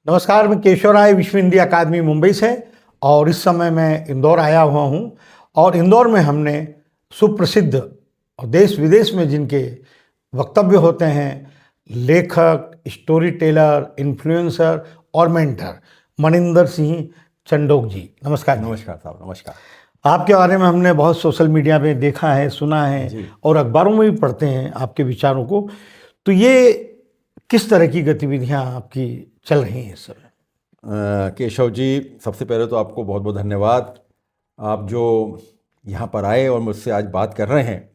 नमस्कार, मैं केशव राय विश्व हिंदी अकादमी मुंबई से और इस समय मैं इंदौर आया हुआ हूँ। और इंदौर में हमने सुप्रसिद्ध और देश विदेश में जिनके वक्तव्य होते हैं, लेखक, स्टोरी टेलर, इन्फ्लुएंसर और मेंटर, मनिंदर सिंह चंडोक जी। नमस्कार। नमस्कार साहब, नमस्कार। आपके बारे में हमने बहुत सोशल मीडिया पे देखा है, सुना है और अखबारों में भी पढ़ते हैं आपके विचारों को। तो ये किस तरह की गतिविधियां आपकी चल रही हैं इस समय? केशव जी, सबसे पहले तो आपको बहुत बहुत धन्यवाद। आप जो यहाँ पर आए और मुझसे आज बात कर रहे हैं।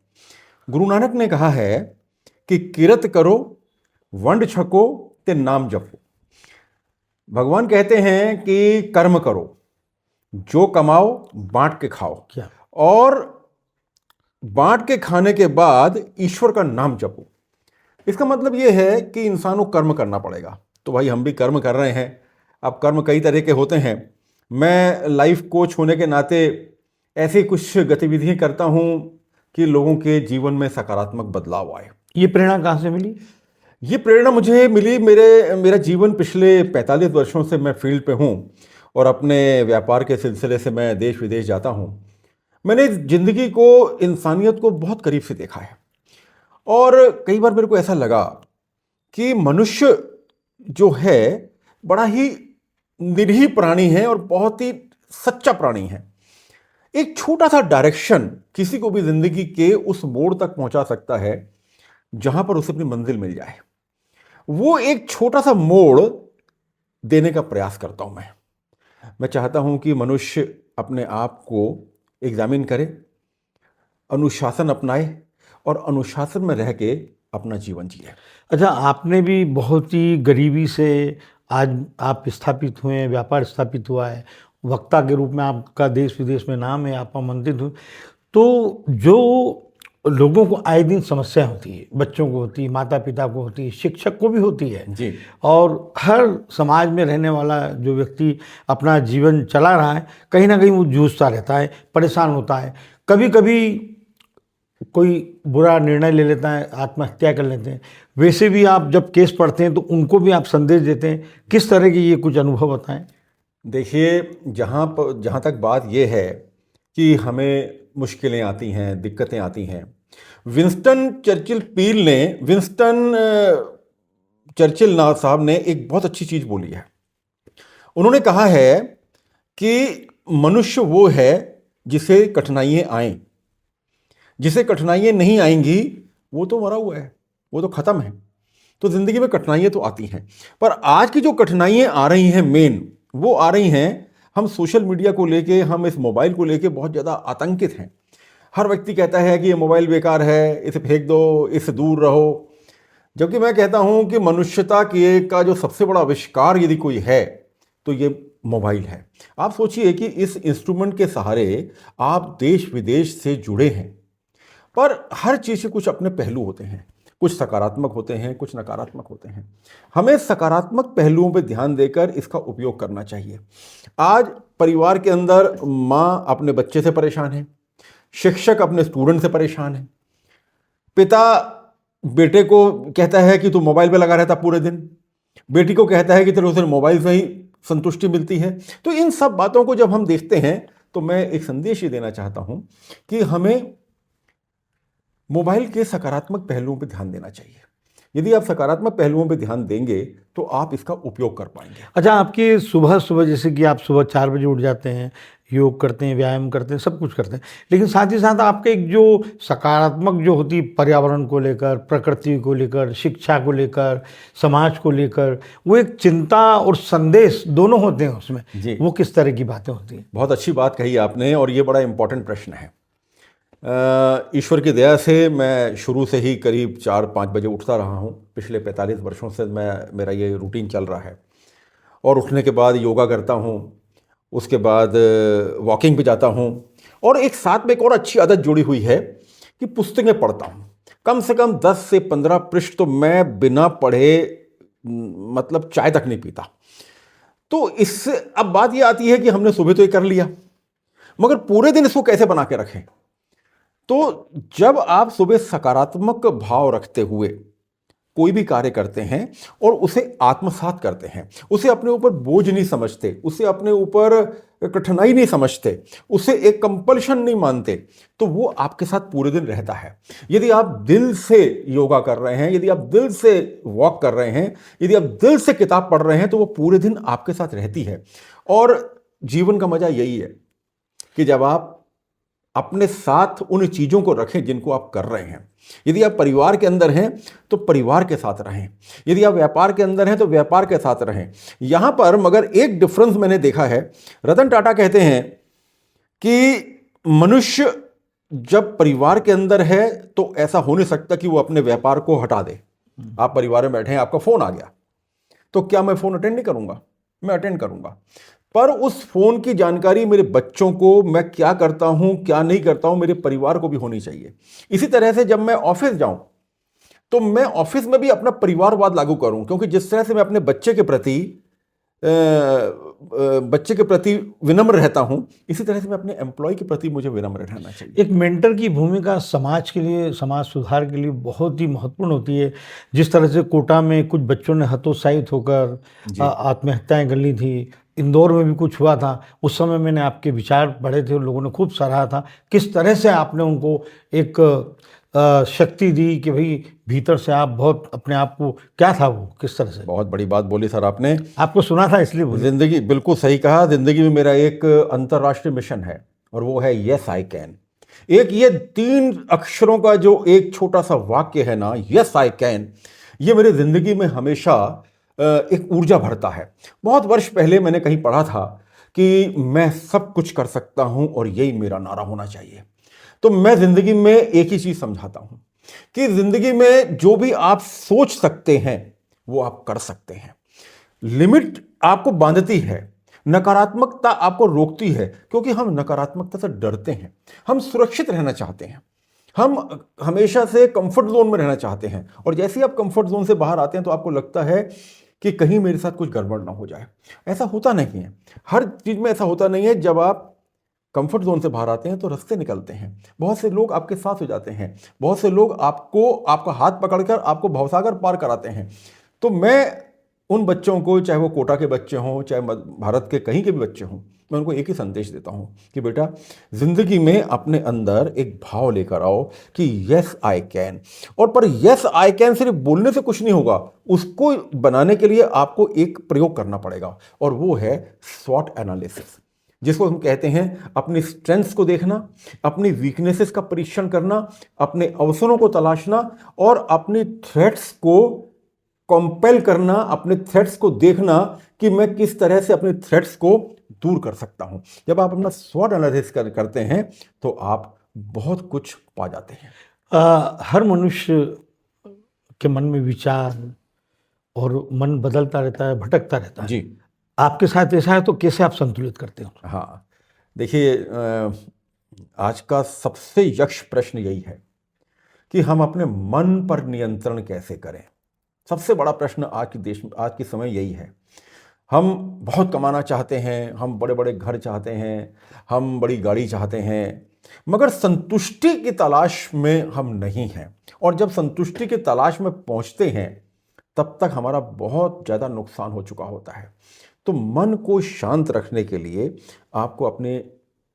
गुरु नानक ने कहा है कि किरत करो, वंड छको ते नाम जपो। भगवान कहते हैं कि कर्म करो, जो कमाओ बांट के खाओ, क्या? और बांट के खाने के बाद ईश्वर का नाम जपो। इसका मतलब ये है कि इंसान को कर्म करना पड़ेगा। तो भाई हम भी कर्म कर रहे हैं। अब कर्म कई तरह के होते हैं। मैं लाइफ कोच होने के नाते ऐसी कुछ गतिविधियां करता हूं कि लोगों के जीवन में सकारात्मक बदलाव आए। ये प्रेरणा कहाँ से मिली? ये प्रेरणा मुझे मिली, मेरा जीवन पिछले 45 वर्षों से मैं फील्ड पे हूं और अपने व्यापार के सिलसिले से मैं देश विदेश जाता हूं। मैंने ज़िंदगी को, इंसानियत को बहुत करीब से देखा है और कई बार मेरे को ऐसा लगा कि मनुष्य जो है बड़ा ही निरीह प्राणी है और बहुत ही सच्चा प्राणी है। एक छोटा सा डायरेक्शन किसी को भी जिंदगी के उस मोड़ तक पहुंचा सकता है जहां पर उसे अपनी मंजिल मिल जाए। वो एक छोटा सा मोड़ देने का प्रयास करता हूं मैं चाहता हूं कि मनुष्य अपने आप को एग्जामिन करे, अनुशासन अपनाए और अनुशासन में रह के अपना जीवन जिए। अच्छा, आपने भी बहुत ही गरीबी से आज आप स्थापित हुए हैं, व्यापार स्थापित हुआ है, वक्ता के रूप में आपका देश विदेश में नाम है, आप आमंत्रित हुए। तो जो लोगों को आए दिन समस्या होती है, बच्चों को होती है, माता पिता को होती है, शिक्षक को भी होती है जी। और हर समाज में रहने वाला जो व्यक्ति अपना जीवन चला रहा है, कहीं ना कहीं वो जूझता रहता है, परेशान होता है। कभी कभी कोई बुरा निर्णय ले लेता है, आत्महत्या कर लेते हैं। वैसे भी आप जब केस पढ़ते हैं तो उनको भी आप संदेश देते हैं। किस तरह के ये कुछ अनुभव बताएं? देखिए, जहाँ तक बात ये है कि हमें मुश्किलें आती हैं, दिक्कतें आती हैं। विंस्टन चर्चिल साहब ने एक बहुत अच्छी चीज़ बोली है। उन्होंने कहा है कि मनुष्य वो है जिसे कठिनाइयाँ आएं, जिसे कठिनाइयाँ नहीं आएंगी वो तो मरा हुआ है, वो तो ख़त्म है। तो ज़िंदगी में कठिनाइयाँ तो आती हैं, पर आज की जो कठिनाइयाँ आ रही हैं मेन वो आ रही हैं, हम सोशल मीडिया को लेके, हम इस मोबाइल को लेके बहुत ज़्यादा आतंकित हैं। हर व्यक्ति कहता है कि ये मोबाइल बेकार है, इसे फेंक दो, इससे दूर रहो। जबकि मैं कहता हूँ कि मनुष्यता का जो सबसे बड़ा आविष्कार यदि कोई है तो ये मोबाइल है। आप सोचिए कि इस इंस्ट्रूमेंट के सहारे आप देश विदेश से जुड़े हैं, पर हर चीज़ के कुछ अपने पहलू होते हैं, कुछ सकारात्मक होते हैं, कुछ नकारात्मक होते हैं। हमें सकारात्मक पहलुओं पर ध्यान देकर इसका उपयोग करना चाहिए। आज परिवार के अंदर माँ अपने बच्चे से परेशान है, शिक्षक अपने स्टूडेंट से परेशान है, पिता बेटे को कहता है कि तू मोबाइल पे लगा रहता पूरे दिन, बेटी को कहता है कि तेरे उसे मोबाइल से ही संतुष्टि मिलती है। तो इन सब बातों को जब हम देखते हैं तो मैं एक संदेश ये देना चाहता हूं कि हमें मोबाइल के सकारात्मक पहलुओं पर ध्यान देना चाहिए। यदि आप सकारात्मक पहलुओं पर ध्यान देंगे तो आप इसका उपयोग कर पाएंगे। अच्छा, आपकी सुबह सुबह जैसे कि आप सुबह 4 बजे उठ जाते हैं, योग करते हैं, व्यायाम करते हैं, सब कुछ करते हैं, लेकिन साथ ही साथ आपके एक जो सकारात्मक जो होती है पर्यावरण को लेकर, प्रकृति को लेकर, शिक्षा को लेकर, समाज को लेकर, वो एक चिंता और संदेश दोनों होते हैं उसमें जी। वो किस तरह की बातें होती हैं? बहुत अच्छी बात कही आपने और ये बड़ा इंपॉर्टेंट प्रश्न है। ईश्वर की दया से मैं शुरू से ही करीब 4-5 बजे उठता रहा हूँ। पिछले 45 वर्षों से मेरा ये रूटीन चल रहा है। और उठने के बाद योगा करता हूँ, उसके बाद वॉकिंग पे जाता हूँ और एक साथ में एक और अच्छी आदत जुड़ी हुई है कि पुस्तकें पढ़ता हूँ। कम से कम 10 से 15 पृष्ठ तो मैं बिना पढ़े मतलब चाय तक नहीं पीता। तो इससे अब बात ये आती है कि हमने सुबह तो ये कर लिया, मगर पूरे दिन इसको कैसे बना के रखें। तो जब आप सुबह सकारात्मक भाव रखते हुए कोई भी कार्य करते हैं और उसे आत्मसात करते हैं, उसे अपने ऊपर बोझ नहीं समझते, उसे अपने ऊपर कठिनाई नहीं समझते, उसे एक कंपल्शन नहीं मानते, तो वो आपके साथ पूरे दिन रहता है। यदि आप दिल से योगा कर रहे हैं, यदि आप दिल से वॉक कर रहे हैं, यदि आप दिल से किताब पढ़ रहे हैं, तो वो पूरे दिन आपके साथ रहती है। और जीवन का मजा यही है कि जब आप अपने साथ उन चीज़ों को रखें जिनको आप कर रहे हैं। यदि आप परिवार के अंदर हैं तो परिवार के साथ रहें, यदि आप व्यापार के अंदर हैं तो व्यापार के साथ रहें। यहां पर मगर एक डिफरेंस मैंने देखा है। रतन टाटा कहते हैं कि मनुष्य जब परिवार के अंदर है तो ऐसा हो नहीं सकता कि वो अपने व्यापार को हटा दे। आप परिवार में बैठे हैं, आपका फोन आ गया, तो क्या मैं फोन अटेंड नहीं करूंगा? मैं अटेंड करूंगा, पर उस फोन की जानकारी मेरे बच्चों को, मैं क्या करता हूं क्या नहीं करता हूं, मेरे परिवार को भी होनी चाहिए। इसी तरह से जब मैं ऑफिस जाऊं तो मैं ऑफिस में भी अपना परिवारवाद लागू करूं, क्योंकि जिस तरह से मैं अपने बच्चे के प्रति विनम्र रहता हूं, इसी तरह से मैं अपने एम्प्लॉय के प्रति मुझे विनम्र रहना चाहिए। एक मेंटर की भूमिका समाज के लिए, समाज सुधार के लिए बहुत ही महत्वपूर्ण होती है। जिस तरह से कोटा में कुछ बच्चों ने हतोत्साहित होकर आत्महत्याएं कर ली थी, इंदौर में भी कुछ हुआ था, उस समय मैंने आपके विचार पढ़े थे, लोगों ने खूब सराहा था। किस तरह से आपने उनको एक शक्ति दी कि भाई भीतर से आप बहुत अपने आप को, क्या था वो, किस तरह से? बहुत बड़ी बात बोली सर आपने। आपको सुना था इसलिए बोली। जिंदगी, बिल्कुल सही कहा। जिंदगी में मेरा एक अंतर्राष्ट्रीय मिशन है और वो है यस आई कैन। एक ये 3 अक्षरों का जो एक छोटा सा वाक्य है ना, यस आई कैन, ये मेरी जिंदगी में हमेशा एक ऊर्जा भरता है। बहुत वर्ष पहले मैंने कहीं पढ़ा था कि मैं सब कुछ कर सकता हूं और यही मेरा नारा होना चाहिए। तो मैं जिंदगी में एक ही चीज समझाता हूं कि जिंदगी में जो भी आप सोच सकते हैं वो आप कर सकते हैं। लिमिट आपको बांधती है, नकारात्मकता आपको रोकती है, क्योंकि हम नकारात्मकता से डरते हैं। हम सुरक्षित रहना चाहते हैं, हम हमेशा से कंफर्ट जोन में रहना चाहते हैं, और जैसे ही आप कंफर्ट जोन से बाहर आते हैं तो आपको लगता है कि कहीं मेरे साथ कुछ गड़बड़ ना हो जाए। ऐसा होता नहीं है, हर चीज में ऐसा होता नहीं है। जब आप कंफर्ट जोन से बाहर आते हैं तो रास्ते निकलते हैं, बहुत से लोग आपके साथ हो जाते हैं, बहुत से लोग आपका हाथ पकड़कर आपको भवसागर पार कराते हैं। तो मैं उन बच्चों को, चाहे वो कोटा के बच्चे हों, चाहे भारत के कहीं के भी बच्चे हों, मैं उनको एक ही संदेश देता हूं कि बेटा, जिंदगी में अपने अंदर एक भाव लेकर आओ कि यस आई कैन। और पर यस आई कैन सिर्फ बोलने से कुछ नहीं होगा, उसको बनाने के लिए आपको एक प्रयोग करना पड़ेगा, और वो है स्वॉट एनालिसिस, जिसको हम कहते हैं अपनी स्ट्रेंथ्स को देखना, अपनी वीकनेसेस का परीक्षण करना, अपने अवसरों को तलाशना और अपनी थ्रेट्स को कंपेल करना, अपने थ्रेट्स को देखना कि मैं किस तरह से अपने थ्रेट्स को दूर कर सकता हूं। जब आप अपना स्वॉट एनालिसिस करते हैं तो आप बहुत कुछ पा जाते हैं। हर मनुष्य के मन में विचार और मन बदलता रहता है, भटकता रहता है जी। आपके साथ ऐसा है तो कैसे आप संतुलित करते हो? हाँ, देखिए, आज का सबसे यक्ष प्रश्न यही है कि हम अपने मन पर नियंत्रण कैसे करें। सबसे बड़ा प्रश्न आज के समय यही है। हम बहुत कमाना चाहते हैं, हम बड़े बड़े घर चाहते हैं, हम बड़ी गाड़ी चाहते हैं, मगर संतुष्टि की तलाश में हम नहीं हैं। और जब संतुष्टि की तलाश में पहुंचते हैं तब तक हमारा बहुत ज़्यादा नुकसान हो चुका होता है। तो मन को शांत रखने के लिए आपको अपने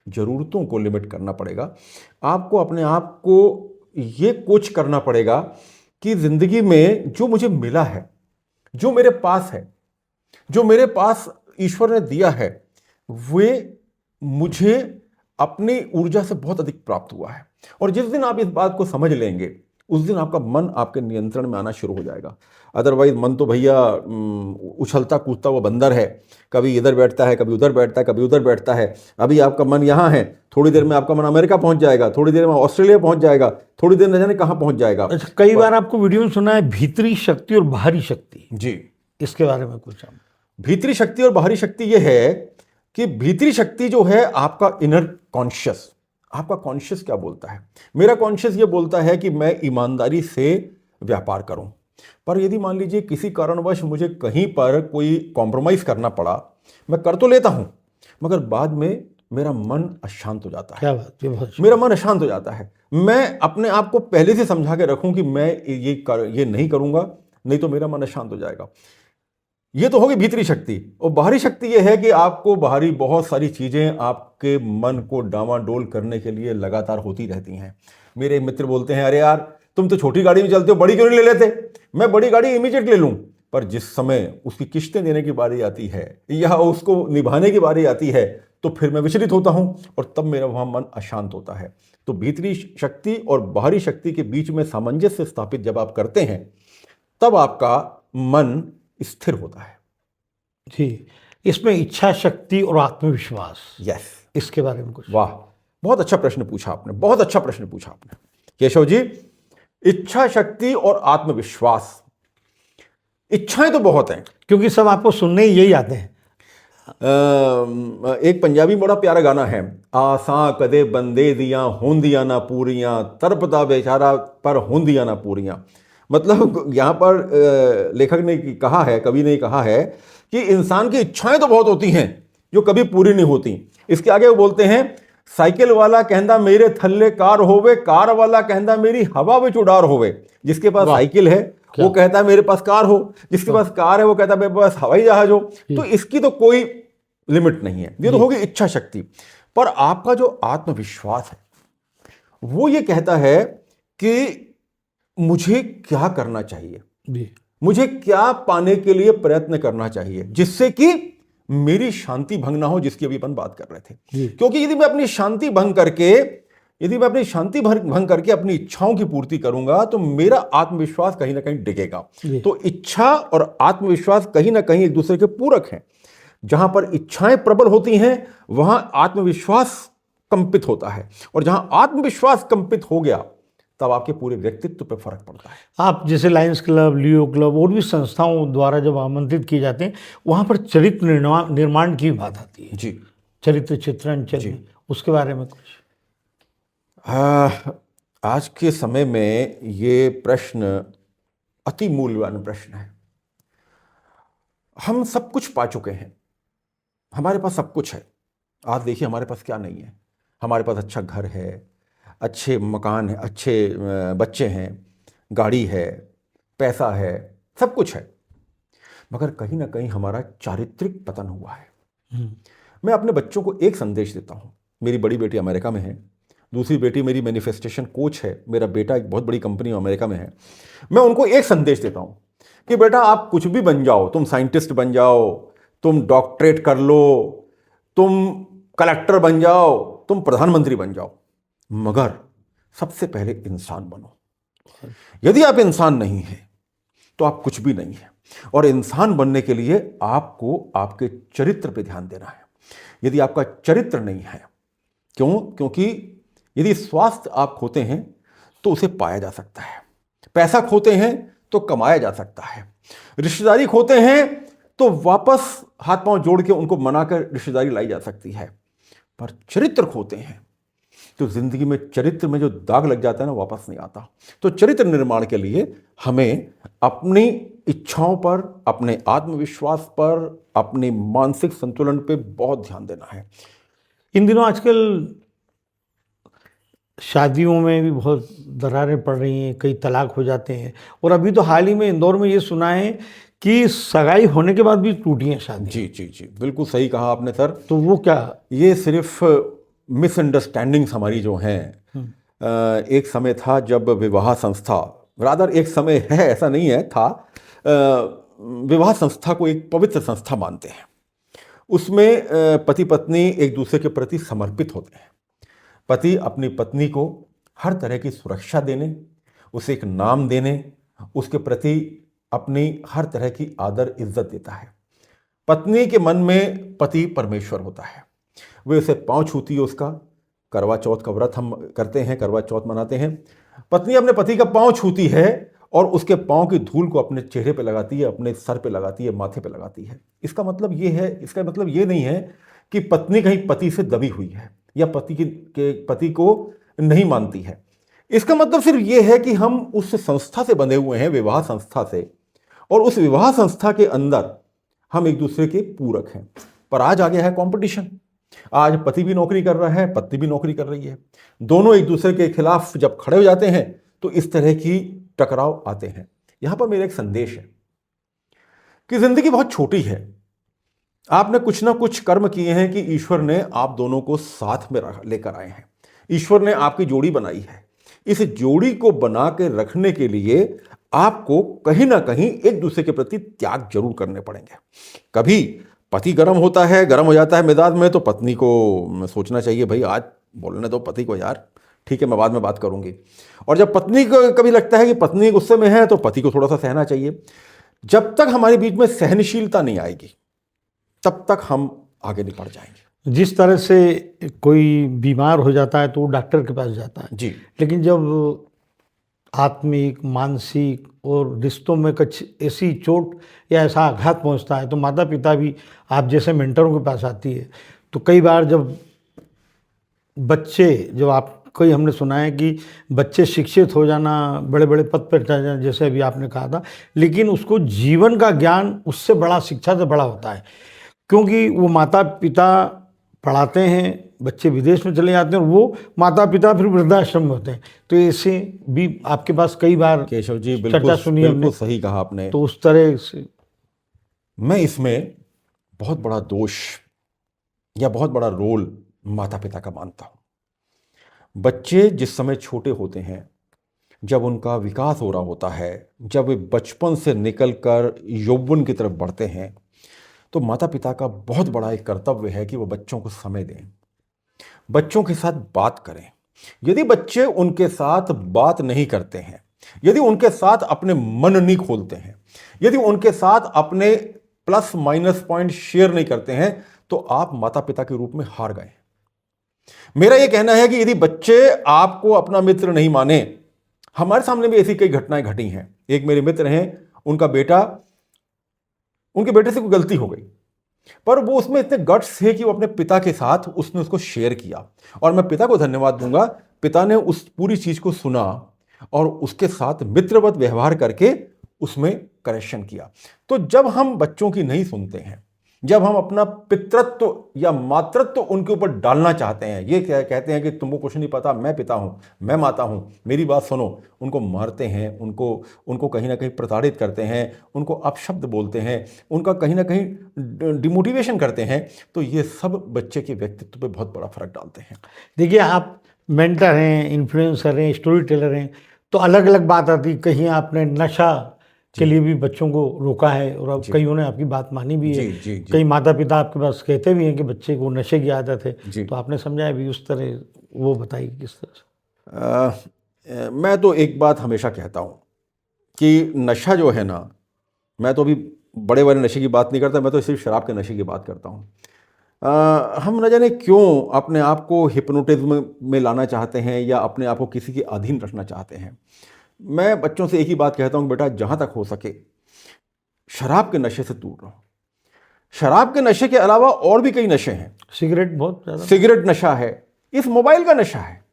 ज़रूरतों को लिमिट करना पड़ेगा। आपको अपने आप को ये कोच करना पड़ेगा कि ज़िंदगी में जो मुझे मिला है, जो मेरे पास है, जो मेरे पास ईश्वर ने दिया है, वे मुझे अपनी ऊर्जा से बहुत अधिक प्राप्त हुआ है। और जिस दिन आप इस बात को समझ लेंगे, उस दिन आपका मन आपके नियंत्रण में आना शुरू हो जाएगा। अदरवाइज मन तो भैया उछलता कूदता वो बंदर है, कभी इधर बैठता है, कभी उधर बैठता है, कभी उधर बैठता है। अभी आपका मन यहाँ है, थोड़ी देर में आपका मन अमेरिका पहुंच जाएगा, थोड़ी देर में ऑस्ट्रेलिया पहुंच जाएगा, थोड़ी देर न जाने कहाँ पहुंच जाएगा। अच्छा, कई बार आपको वीडियो में सुना है भीतरी शक्ति और बाहरी शक्ति, जी, इसके बारे में कुछ? भीतरी शक्ति और बाहरी शक्ति ये है कि भीतरी शक्ति जो है आपका इनर कॉन्शियस, आपका कॉन्शियस क्या बोलता है। मेरा कॉन्शियस ये बोलता है कि मैं ईमानदारी से व्यापार करूं, पर यदि मान लीजिए किसी कारणवश मुझे कहीं पर कोई कॉम्प्रोमाइज करना पड़ा, मैं कर तो लेता हूं मगर बाद में मेरा मन अशांत हो जाता है। क्या बात है, मेरा मन अशांत हो जाता है। मैं अपने आप को पहले से समझा के रखूं कि मैं ये नहीं करूंगा, नहीं तो मेरा मन अशांत हो जाएगा। ये तो होगी भीतरी शक्ति। और बाहरी शक्ति ये है कि आपको बाहरी बहुत सारी चीजें आपके मन को डामाडोल करने के लिए लगातार होती रहती हैं। मेरे मित्र बोलते हैं, अरे यार तुम तो छोटी गाड़ी में चलते हो, बड़ी क्यों नहीं ले लेते? मैं बड़ी गाड़ी इमीडिएट ले लूं, पर जिस समय उसकी किस्तें देने की बारी आती है या उसको निभाने की बारी आती है तो फिर मैं विचलित होता हूं और तब मेरा वहां मन अशांत होता है। तो भीतरी शक्ति और बाहरी शक्ति के बीच में सामंजस्य स्थापित जब आप करते हैं तब आपका मन स्थिर होता है। जी, इसमें इच्छा शक्ति और आत्मविश्वास, यस, इसके बारे में कुछ? वाह, बहुत अच्छा प्रश्न पूछा आपने, बहुत अच्छा प्रश्न पूछा आपने केशव जी। इच्छा शक्ति और आत्मविश्वास, इच्छाएं तो बहुत हैं, क्योंकि सब आपको सुनने ही यही आते हैं। एक पंजाबी बड़ा प्यारा गाना है, आसां कदे बंदे दियां होंदियां ना पूरियां, तरपदा बेचारा पर होंदियां ना पूरियां। मतलब यहाँ पर लेखक ने कहा है, कवि ने कहा है कि इंसान की इच्छाएं तो बहुत होती हैं जो कभी पूरी नहीं होती। इसके आगे वो बोलते हैं, साइकिल वाला कहता मेरे थल्ले कार होवे, कार वाला कहता मेरी हवा विच उड़ार होवे। जिसके पास साइकिल है वो कहता है मेरे पास कार हो, जिसके पास कार है वो कहता है मेरे पास हवाई जहाज हो। तो इसकी तो कोई लिमिट नहीं है। ये तो होगी इच्छा शक्ति। पर आपका जो आत्मविश्वास है वो ये कहता है कि मुझे क्या करना चाहिए, मुझे क्या पाने के लिए प्रयत्न करना चाहिए जिससे कि मेरी शांति भंग ना हो, जिसकी अभी अपन बात कर रहे थे। क्योंकि यदि मैं अपनी शांति भंग करके अपनी इच्छाओं की पूर्ति करूंगा तो मेरा आत्मविश्वास कहीं ना कहीं डिगेगा। तो इच्छा और आत्मविश्वास कहीं ना कहीं एक दूसरे के पूरक हैं। जहां पर इच्छाएं प्रबल होती हैं वहां आत्मविश्वास कंपित होता है, और जहां आत्मविश्वास कंपित हो गया तब आपके पूरे व्यक्तित्व पर फर्क पड़ता है। आप जैसे लायंस क्लब, लियो क्लब और भी संस्थाओं द्वारा जब आमंत्रित किए जाते हैं वहां पर चरित्र निर्माण की बात आती है। जी, चरित्र चित्रण, उसके बारे में कुछ? आज के समय में ये प्रश्न अति मूल्यवान प्रश्न है। हम सब कुछ पा चुके हैं, हमारे पास सब कुछ है। आज देखिए हमारे पास क्या नहीं है। हमारे पास अच्छा घर है, अच्छे मकान है, अच्छे बच्चे हैं, गाड़ी है, पैसा है, सब कुछ है, मगर कहीं ना कहीं हमारा चारित्रिक पतन हुआ है। मैं अपने बच्चों को एक संदेश देता हूँ। मेरी बड़ी बेटी अमेरिका में है, दूसरी बेटी मेरी मैनिफेस्टेशन कोच है, मेरा बेटा एक बहुत बड़ी कंपनी अमेरिका में है। मैं उनको एक संदेश देता हूँ कि बेटा आप कुछ भी बन जाओ, तुम साइंटिस्ट बन जाओ, तुम डॉक्टरेट कर लो, तुम कलेक्टर बन जाओ, तुम प्रधानमंत्री बन जाओ, मगर सबसे पहले इंसान बनो। यदि आप इंसान नहीं हैं तो आप कुछ भी नहीं हैं। और इंसान बनने के लिए आपको आपके चरित्र पे ध्यान देना है। यदि आपका चरित्र नहीं है, क्योंकि यदि स्वास्थ्य आप खोते हैं तो उसे पाया जा सकता है, पैसा खोते हैं तो कमाया जा सकता है, रिश्तेदारी खोते हैं तो वापस हाथ पांव जोड़ के उनको मनाकर रिश्तेदारी लाई जा सकती है, पर चरित्र खोते हैं तो जिंदगी में चरित्र में जो दाग लग जाता है ना, वापस नहीं आता। तो चरित्र निर्माण के लिए हमें अपनी इच्छाओं पर, अपने आत्मविश्वास पर, अपने मानसिक संतुलन पे बहुत ध्यान देना है। इन दिनों आजकल शादियों में भी बहुत दरारें पड़ रही हैं, कई तलाक हो जाते हैं, और अभी तो हाल ही में इंदौर में ये सुना है कि सगाई होने के बाद भी टूटी हैं शादी। जी जी जी, बिल्कुल सही कहा आपने सर। तो वो क्या? ये सिर्फ मिसअंडरस्टैंडिंग्स हमारी जो हैं। एक समय था जब विवाह संस्था, रादर एक समय है, ऐसा नहीं है, था, विवाह संस्था को एक पवित्र संस्था मानते हैं। उसमें पति पत्नी एक दूसरे के प्रति समर्पित होते हैं। पति अपनी पत्नी को हर तरह की सुरक्षा देने, उसे एक नाम देने, उसके प्रति अपनी हर तरह की आदर इज्जत देता है। पत्नी के मन में पति परमेश्वर होता है, वे उसे पांव छूती है। उसका करवा चौथ का व्रत हम करते हैं, करवा चौथ मनाते हैं। पत्नी अपने पति का पांव छूती है और उसके पांव की धूल को अपने चेहरे पे लगाती है, अपने सर पे लगाती है, माथे पे लगाती है। इसका मतलब ये नहीं है कि पत्नी कहीं पति से दबी हुई है या पति को नहीं मानती है। इसका मतलब सिर्फ ये है कि हम उस संस्था से बंधे हुए हैं, विवाह संस्था से, और उस विवाह संस्था के अंदर हम एक दूसरे के पूरक हैं। पर आज आ गया है कंपटीशन। आज पति भी नौकरी कर रहा है, पत्नी भी नौकरी कर रही है। दोनों एक दूसरे के खिलाफ जब खड़े हो जाते हैं तो इस तरह की टकराव आते हैं। यहां पर मेरा एक संदेश है कि जिंदगी बहुत छोटी है। आपने कुछ ना कुछ कर्म किए हैं कि ईश्वर ने आप दोनों को साथ में लेकर आए हैं। ईश्वर ने आपकी जोड़ी बनाई है। इस जोड़ी को बना के रखने के लिए आपको कहीं ना कहीं एक दूसरे के प्रति त्याग जरूर करने पड़ेंगे। कभी पति गर्म होता है, गर्म हो जाता है मिजाज में, तो पत्नी को सोचना चाहिए भाई आज बोलने दो पति को यार, ठीक है मैं बाद में बात करूंगी। और जब पत्नी को कभी लगता है कि पत्नी गुस्से में है तो पति को थोड़ा सा सहना चाहिए। जब तक हमारे बीच में सहनशीलता नहीं आएगी तब तक हम आगे नहीं बढ़ जाएंगे। जिस तरह से कोई बीमार हो जाता है तो वो डॉक्टर के पास जाता है जी, लेकिन जब आत्मिक, मानसिक और रिश्तों में कुछ ऐसी चोट या ऐसा आघात पहुंचता है तो माता पिता भी आप जैसे मेंटरों के पास आती है। तो कई बार जब बच्चे, जब आप कोई हमने सुना है कि बच्चे शिक्षित हो जाना, बड़े बड़े पद पर चढ़ जाना, जैसे अभी आपने कहा था, लेकिन उसको जीवन का ज्ञान उससे बड़ा, शिक्षा से बड़ा होता है, क्योंकि वो माता पिता पढ़ाते हैं, बच्चे विदेश में चले जाते हैं और वो माता पिता फिर वृद्धाश्रम में होते हैं। तो ऐसे भी आपके पास कई बार केशव जी चर्चा सुनी है हमने। बिल्कुल सही कहा आपने। तो उस तरह से मैं इसमें बहुत बड़ा दोष या बहुत बड़ा रोल माता पिता का मानता हूं। बच्चे जिस समय छोटे होते हैं, जब उनका विकास हो रहा होता है, जब वे बचपन से निकलकर यौवन की तरफ बढ़ते हैं, तो माता पिता का बहुत बड़ा एक कर्तव्य है कि वो बच्चों को समय दें, बच्चों के साथ बात करें। यदि बच्चे उनके साथ बात नहीं करते हैं, यदि उनके साथ अपने मन नहीं खोलते हैं, यदि उनके साथ अपने प्लस माइनस पॉइंट शेयर नहीं करते हैं, तो आप माता पिता के रूप में हार गए। मेरा यह कहना है कि यदि बच्चे आपको अपना मित्र नहीं माने, हमारे सामने भी ऐसी कई घटनाएं घटी हैं। एक मेरे मित्र हैं, उनके बेटे से कोई गलती हो गई, पर वो उसमें इतने गट्स थे कि वो अपने पिता के साथ उसने उसको शेयर किया। और मैं पिता को धन्यवाद दूंगा, पिता ने उस पूरी चीज को सुना और उसके साथ मित्रवत व्यवहार करके उसमें करेक्शन किया। तो जब हम बच्चों की नहीं सुनते हैं, जब हम अपना पितृत्व या मातृत्व उनके ऊपर डालना चाहते हैं, ये कहते हैं कि तुमको कुछ नहीं पता, मैं पिता हूं, मैं माता हूं, मेरी बात सुनो, उनको मारते हैं, उनको कहीं ना कहीं प्रताड़ित करते हैं, उनको अपशब्द बोलते हैं, उनका कहीं ना कहीं डिमोटिवेशन करते हैं, तो ये सब बच्चे के व्यक्तित्व पे बहुत बड़ा फर्क डालते हैं। देखिए, आप मेंटर हैं, इन्फ्लुएंसर हैं, स्टोरी टेलर हैं, तो अलग अलग बात आती है। कहीं आपने नशा के लिए भी बच्चों को रोका है और अब कईयों ने आपकी बात मानी भी है। जी। कई माता पिता आपके पास कहते भी हैं कि बच्चे को नशे की आदत है, जी। तो आपने समझाया भी उस तरह, वो बताइए किस तरह से। मैं तो एक बात हमेशा कहता हूँ कि नशा जो है ना, मैं तो अभी बड़े बड़े नशे की बात नहीं करता, मैं तो सिर्फ शराब के नशे की बात करता हूँ। हम न जाने क्यों अपने आप को हिप्नोटिज्म में लाना चाहते हैं या अपने आप को किसी के अधीन रखना चाहते हैं। मैं बच्चों से एक ही बात कहता हूँ, बेटा जहाँ तक हो सके शराब के नशे से दूर रहो। शराब के नशे के अलावा और भी कई नशे हैं। सिगरेट बहुत ज़्यादा, सिगरेट नशा है, इस मोबाइल का नशा है,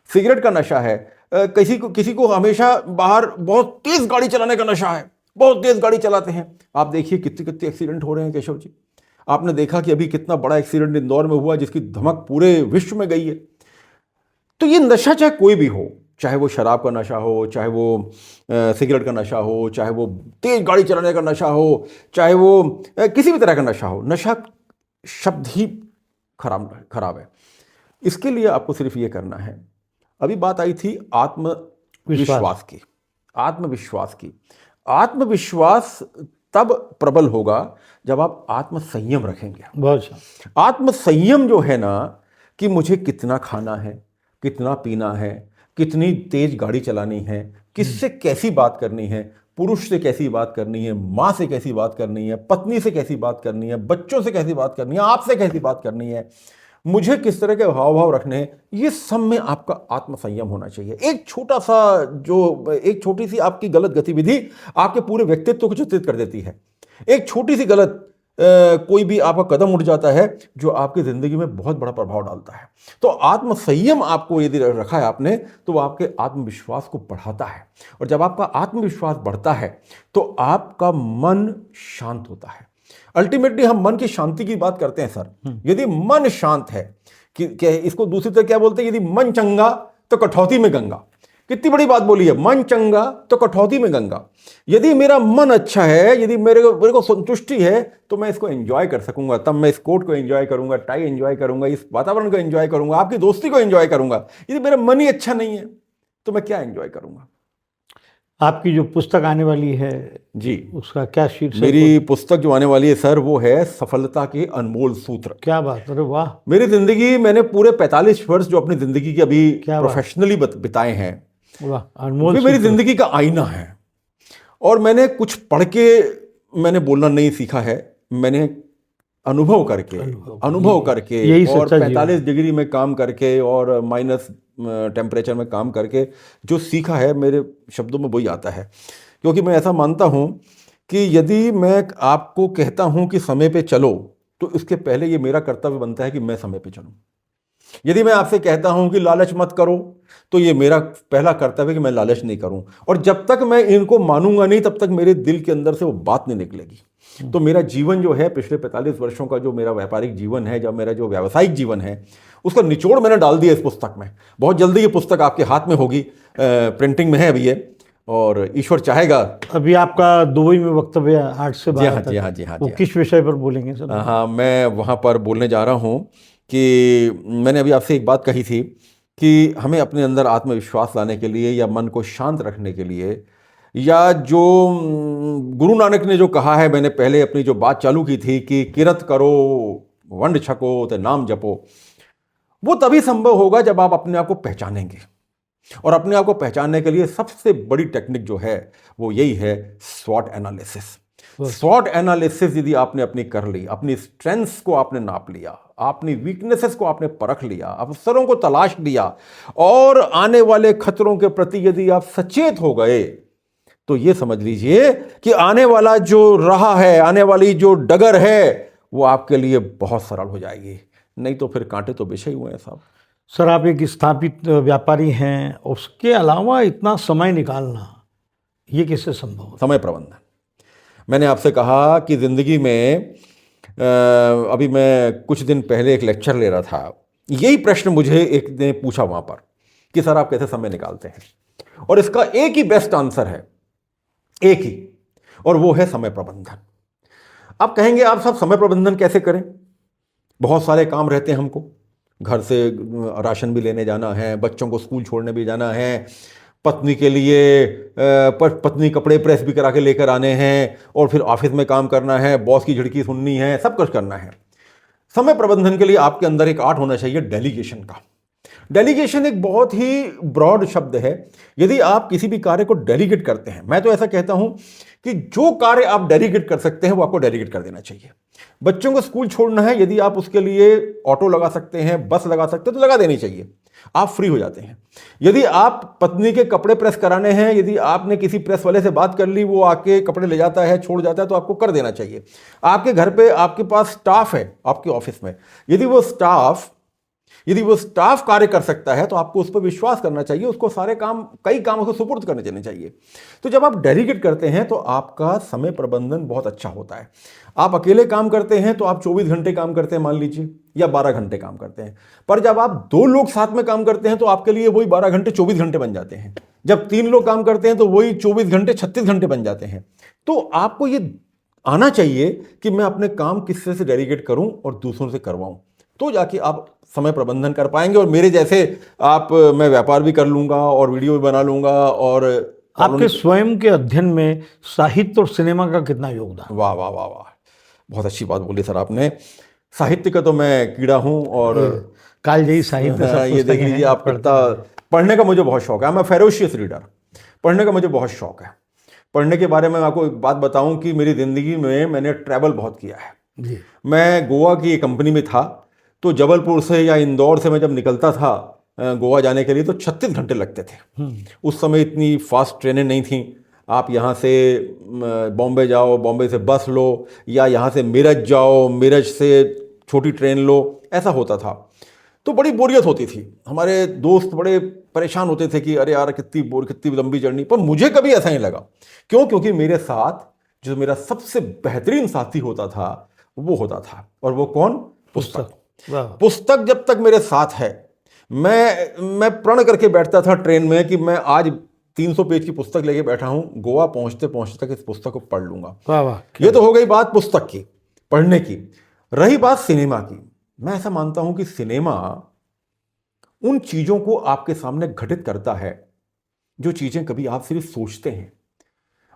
सिगरेट का नशा है, किसी को हमेशा बाहर बहुत तेज गाड़ी चलाने का नशा है, बहुत तेज गाड़ी चलाते हैं। आप देखिए कितने कितने एक्सीडेंट हो रहे हैं केशव जी। आपने देखा कि अभी कितना बड़ा एक्सीडेंट इंदौर में हुआ जिसकी धमक पूरे विश्व में गई है। तो ये नशा चाहे कोई भी हो, चाहे वो शराब का नशा हो, चाहे वो सिगरेट का नशा हो, चाहे वो तेज गाड़ी चलाने का नशा हो, चाहे वो किसी भी तरह का नशा हो, नशा शब्द ही खराब है। इसके लिए आपको सिर्फ ये करना है। अभी बात आई थी आत्मविश्वास की। आत्मविश्वास तब प्रबल होगा जब आप आत्मसंयम रखेंगे। बहुत अच्छा। आत्मसंयम जो है ना, कि मुझे कितना खाना है, कितना पीना है, कितनी तेज गाड़ी चलानी है, किससे कैसी बात करनी है, पुरुष से कैसी बात करनी है, माँ से कैसी बात करनी है, पत्नी से कैसी बात करनी है, बच्चों से कैसी बात करनी है, आपसे कैसी बात करनी है, मुझे किस तरह के हाव भाव रखने हैं, ये सब में आपका आत्मसंयम होना चाहिए। एक छोटी सी आपकी गलत गतिविधि आपके पूरे व्यक्तित्व को चित्रित कर देती है। एक छोटी सी गलत कोई भी आपका कदम उठ जाता है जो आपकी जिंदगी में बहुत बड़ा प्रभाव डालता है। तो आत्मसंयम आपको यदि रखा है आपने, तो वो आपके आत्मविश्वास को बढ़ाता है। और जब आपका आत्मविश्वास बढ़ता है तो आपका मन शांत होता है। अल्टीमेटली हम मन की शांति की बात करते हैं सर। यदि मन शांत है, कि इसको दूसरी तरह क्या बोलते हैं, यदि मन चंगा तो कठौती में गंगा। कितनी बड़ी बात बोली है, मन चंगा तो कठौती में गंगा। यदि मेरा मन अच्छा है, यदि मेरे को संतुष्टि है, तो मैं इसको एंजॉय कर सकूंगा। तब मैं इस कोट को एंजॉय करूंगा, टाई एंजॉय करूंगा, इस वातावरण को एंजॉय करूंगा, आपकी दोस्ती को एंजॉय करूंगा। यदि मेरा मन ही अच्छा नहीं है तो मैं क्या एंजॉय करूंगा। आपकी जो पुस्तक आने वाली है जी, उसका क्या शीर्षक? मेरी पुस्तक जो आने वाली है सर, वो है सफलता के अनमोल सूत्र। क्या बात, अरे वाह। मेरी जिंदगी, मैंने पूरे 45 वर्ष जो अपनी जिंदगी के अभी क्या बात। प्रोफेशनली बिताए हैं, वाह, अनमोल वे मेरी सूत्र। जिंदगी का आईना है। और मैंने कुछ पढ़ के मैंने बोलना नहीं सीखा है, मैंने अनुभव करके यही और सच्चा जीवन 45 डिग्री में काम करके और माइनस टेम्परेचर में काम करके जो सीखा है, मेरे शब्दों में वही आता है। क्योंकि मैं ऐसा मानता हूं कि यदि मैं आपको कहता हूं कि समय पे चलो, तो इसके पहले ये मेरा कर्तव्य बनता है कि मैं समय पे चलूं। यदि मैं आपसे कहता हूं कि लालच मत करो, तो ये मेरा पहला कर्तव्य है कि मैं लालच नहीं करूं। और जब तक मैं इनको मानूंगा नहीं, तब तक मेरे दिल के अंदर से वो बात नहीं निकलेगी। तो मेरा जीवन जो है, पिछले 45 वर्षों का जो मेरा व्यापारिक जीवन है, जब मेरा जो व्यावसायिक जीवन है, उसका निचोड़ मैंने डाल दिया इस पुस्तक में। बहुत जल्दी ये पुस्तक आपके हाथ में होगी, प्रिंटिंग में है अभी ये, और ईश्वर चाहेगा। अभी आपका दुबई में वक्तव्य 8 से 12 तक, जी हाँ, जी हाँ, वो किस विषय पर बोलेंगे सर? हाँ, मैं वहाँ पर बोलने जा रहा हूँ कि मैंने अभी आपसे एक बात कही थी कि हमें अपने अंदर आत्मविश्वास लाने के लिए, या मन को शांत रखने के लिए, या जो गुरु नानक ने जो कहा है, मैंने पहले अपनी जो बात चालू की थी कि किरत करो वंड छको ते नाम जपो, वो तभी संभव होगा जब आप अपने आप को पहचानेंगे। और अपने आप को पहचानने के लिए सबसे बड़ी टेक्निक जो है वो यही है, स्वॉट एनालिसिस। स्वॉट एनालिसिस यदि आपने अपनी कर ली, अपनी स्ट्रेंथ्स को आपने नाप लिया, अपनी वीकनेसेस को आपने परख लिया, अवसरों को तलाश लिया, और आने वाले खतरों के प्रति यदि आप सचेत हो गए, तो ये समझ लीजिए कि आने वाला जो राह है, आने वाली जो डगर है, वो आपके लिए बहुत सरल हो जाएगी। नहीं तो फिर कांटे तो बिछे हुए हैं साहब। सर, आप एक स्थापित व्यापारी हैं, उसके अलावा इतना समय निकालना, ये कैसे संभव है? समय प्रबंधन। मैंने आपसे कहा कि ज़िंदगी में अभी मैं कुछ दिन पहले एक लेक्चर ले रहा था, यही प्रश्न मुझे एक ने पूछा वहाँ पर कि सर आप कैसे समय निकालते हैं, और इसका एक ही बेस्ट आंसर है, एक ही, और वो है समय प्रबंधन। आप कहेंगे आप सब समय प्रबंधन कैसे करें? बहुत सारे काम रहते हैं हमको, घर से राशन भी लेने जाना है, बच्चों को स्कूल छोड़ने भी जाना है, पत्नी के लिए पत्नी कपड़े प्रेस भी करा के लेकर आने हैं, और फिर ऑफिस में काम करना है, बॉस की झिड़की सुननी है, सब कुछ करना है। समय प्रबंधन के लिए आपके अंदर एक आर्ट होना चाहिए, डेलीगेशन का। डेलीगेशन एक बहुत ही ब्रॉड शब्द है। यदि आप किसी भी कार्य को डेलीगेट करते हैं, मैं तो ऐसा कहता हूं कि जो कार्य आप डेलीगेट कर सकते हैं वो आपको डेलीगेट कर देना चाहिए। बच्चों को स्कूल छोड़ना है, यदि आप उसके लिए ऑटो लगा सकते हैं, बस लगा सकते हैं, तो लगा देनी चाहिए, आप फ्री हो जाते हैं। यदि आप पत्नी के कपड़े प्रेस कराने हैं, यदि आपने किसी प्रेस वाले से बात कर ली, वो आके कपड़े ले जाता है, छोड़ जाता है, तो आपको कर देना चाहिए। आपके घर पे आपके पास स्टाफ है, आपके ऑफिस में, यदि वो स्टाफ कार्य कर सकता है, तो आपको उस पर विश्वास करना चाहिए, उसको सारे काम, कई काम उसको सुपुर्द करने देने चाहिए। तो जब आप डेलीगेट करते हैं तो आपका समय प्रबंधन बहुत अच्छा होता है। आप अकेले काम करते हैं तो आप 24 घंटे काम करते हैं मान लीजिए, या 12 घंटे काम करते हैं, पर जब आप 2 लोग साथ में काम करते हैं तो आपके लिए वही 12 घंटे 24 घंटे बन जाते हैं। जब 3 लोग काम करते हैं तो वही 24 घंटे 36 घंटे बन जाते हैं। तो आपको ये आना चाहिए कि मैं अपने काम किससे से डेलीगेट करूं और दूसरों से करवाऊं, तो जाके आप समय प्रबंधन कर पाएंगे। और मेरे जैसे मैं व्यापार भी कर लूंगा और वीडियो भी बना लूंगा। और आपके स्वयं के अध्ययन में साहित्य और सिनेमा का कितना योगदान? वाह वाह वाह वाह, बहुत अच्छी बात बोली सर आपने। साहित्य का तो मैं कीड़ा हूं, और कालजयी साहित्य सब ये देख लीजिए आप, पढ़ने का मुझे बहुत शौक है। मैं फेरोशियस रीडर, पढ़ने का मुझे बहुत शौक है। पढ़ने के बारे में आपको एक बात बताऊं कि मेरी ज़िंदगी में मैंने ट्रैवल बहुत किया है जी। मैं गोवा की एक कंपनी में था, तो जबलपुर से या इंदौर से मैं जब निकलता था गोवा जाने के लिए, तो 36 घंटे लगते थे। उस समय इतनी फास्ट ट्रेनें नहीं थी। आप यहाँ से बॉम्बे जाओ, बॉम्बे से बस लो, या यहाँ से मेरठ जाओ, मेरठ से छोटी ट्रेन लो, ऐसा होता था। तो बड़ी बोरियत होती थी। हमारे दोस्त बड़े परेशान होते थे कि अरे यार कितनी लंबी जर्नी। पर मुझे कभी ऐसा नहीं लगा। क्यों? क्योंकि मेरे साथ जो मेरा सबसे बेहतरीन साथी होता था वो होता था, और वो कौन? पुस्तक। पुस्तक जब तक मेरे साथ है, मैं प्रण करके बैठता था ट्रेन में कि मैं आज 300 पेज की पुस्तक लेके बैठा हूं, गोवा पहुंचते पहुंचते तक इस पुस्तक को पढ़ लूंगा। वाह वाह। ये तो हो गई बात पुस्तक की, पढ़ने की। रही बात सिनेमा की, मैं ऐसा मानता हूं कि सिनेमा उन चीजों को आपके सामने घटित करता है जो चीजें कभी आप सिर्फ सोचते हैं।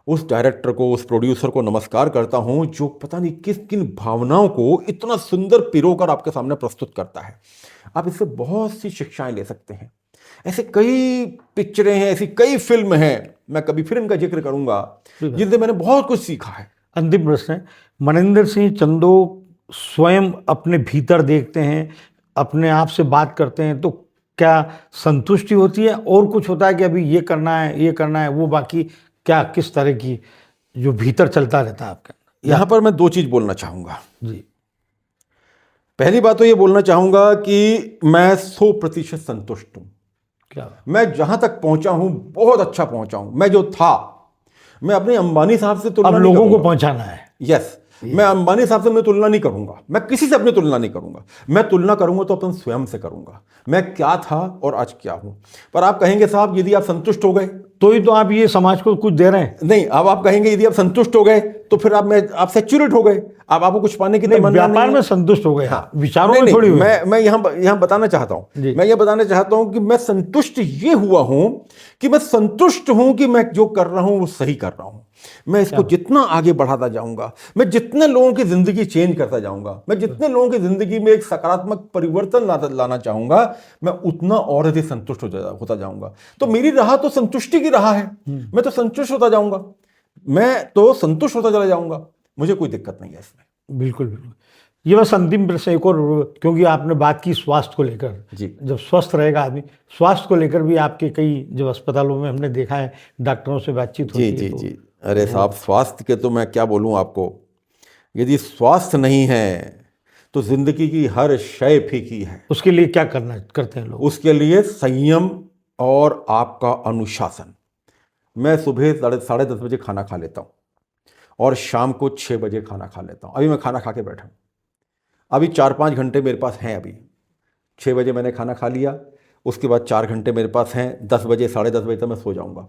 उस डायरेक्टर को, उस प्रोड्यूसर को नमस्कार करता हूं जो पता नहीं किन भावनाओं को इतना सुंदर पिरोकर आपके सामने प्रस्तुत करता है। आप इससे बहुत सी शिक्षाएं ले सकते हैं। ऐसे कई पिक्चरें हैं, ऐसी कई फिल्म हैं, मैं कभी फिर इनका जिक्र करूंगा, जिनसे मैंने बहुत कुछ सीखा है। अंतिम प्रश्न है, मनिंदर सिंह चंदो स्वयं अपने भीतर देखते हैं, अपने आप से बात करते हैं, तो क्या संतुष्टि होती है और कुछ होता है कि अभी ये करना है, ये करना है, वो बाकी क्या, किस तरह की जो भीतर चलता रहता है आपके? यहां पर मैं दो चीज बोलना चाहूंगा जी। पहली बात तो ये बोलना चाहूंगा कि मैं 100% संतुष्ट हूं। क्या? मैं जहां तक पहुंचा हूं बहुत अच्छा पहुंचा हूं। मैं जो था, मैं अपने अंबानी साहब से तुलना अब नहीं लोगों को करूंगा। पहुंचाना है। यस, मैं अंबानी साहब से मैं तुलना नहीं करूंगा, मैं किसी से अपनी तुलना नहीं करूंगा। मैं तुलना करूंगा तो अपन स्वयं से करूंगा, मैं क्या था और आज क्या हूं। पर आप कहेंगे साहब यदि आप संतुष्ट हो गए तो ही तो आप ये समाज को कुछ दे रहे हैं। नहीं, अब आप कहेंगे यदि आप संतुष्ट हो गए तो फिर आप सेचुरेट हो गए, अब आपको कुछ पाने की नहीं, तमन्ना नहीं व्यापार है। में संतुष्ट हो गए। हाँ, विचारों नहीं, में थोड़ी हुए। मैं यहाँ बताना चाहता हूं, मैं ये बताना चाहता हूं कि मैं संतुष्ट ये हुआ हूं कि मैं संतुष्ट हूं कि मैं जो कर रहा हूं वो सही कर रहा हूं। मैं इसको जितना आगे बढ़ाता जाऊंगा, मैं जितने लोगों की जिंदगी चेंज करता जाऊंगा, मैं जितने लोगों की जिंदगी में एक सकारात्मक परिवर्तन लाना चाहूंगा, मैं उतना और अधिक संतुष्ट होता जाऊंगा। तो मेरी राह तो संतुष्टि की राह है। मैं तो संतुष्ट होता जाऊंगा, मैं तो संतुष्ट होता चला जाऊंगा, मुझे कोई दिक्कत नहीं है इसमें। बिल्कुल बिल्कुल। ये बस अंतिम प्रश्न एक और, क्योंकि आपने बात की स्वास्थ्य को लेकर जी। जब स्वस्थ रहेगा आदमी, स्वास्थ्य को लेकर भी आपके कई जब अस्पतालों में हमने देखा है, डॉक्टरों से बातचीत होती है। जी। अरे साहब, स्वास्थ्य के तो मैं क्या बोलूं आपको, यदि स्वास्थ्य नहीं है तो जिंदगी की हर शय फीकी है। उसके लिए क्या करते हैं लोग? उसके लिए संयम और आपका अनुशासन। मैं सुबह 10:30 बजे खाना खा लेता हूँ और शाम को 6 बजे खाना खा लेता हूँ। अभी मैं खाना खा के बैठा हूँ, अभी 4-5 घंटे मेरे पास हैं। अभी 6 बजे मैंने खाना खा लिया, उसके बाद 4 घंटे मेरे पास हैं। 10 बजे 10:30 बजे तक मैं सो जाऊँगा।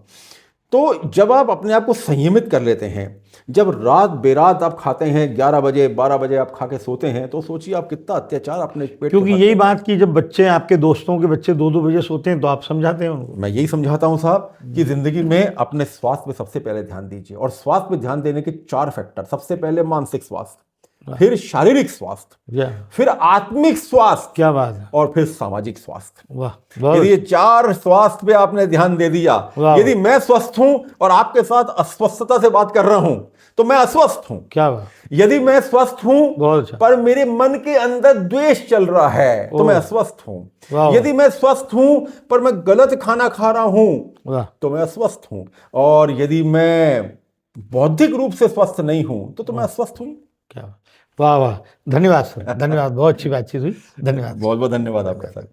तो जब आप अपने आप को संयमित कर लेते हैं, जब रात बेरात आप खाते हैं, 11 बजे 12 बजे आप खा के सोते हैं, तो सोचिए आप कितना अत्याचार अपने पेट। क्योंकि यही बात कि जब बच्चे, आपके दोस्तों के बच्चे 2-2 बजे सोते हैं तो आप समझाते हैं उनको। मैं यही समझाता हूं साहब कि जिंदगी में अपने स्वास्थ्य पे सबसे पहले ध्यान दीजिए, और स्वास्थ्य पे ध्यान देने के 4 फैक्टर। सबसे पहले मानसिक स्वास्थ्य, फिर शारीरिक स्वास्थ्य, फिर आत्मिक स्वास्थ्य, क्या बात है, और फिर सामाजिक स्वास्थ्य। वाह, यदि ये 4 स्वास्थ्य पे आपने ध्यान दे दिया, यदि मैं स्वस्थ हूं और आपके साथ अस्वस्थता से बात कर रहा हूं तो मैं अस्वस्थ हूं। क्या बात। यदि मैं स्वस्थ हूं पर मेरे मन के अंदर द्वेष चल रहा है तो मैं अस्वस्थ हूं। यदि मैं स्वस्थ हूं पर मैं गलत खाना खा रहा हूं तो मैं अस्वस्थ हूं। और यदि मैं बौद्धिक रूप से स्वस्थ नहीं हूं तो मैं अस्वस्थ हूं। क्या, वाह वाह, धन्यवाद सर, धन्यवाद, बहुत अच्छी बातचीत हुई, धन्यवाद। बहुत बहुत धन्यवाद आपका सर।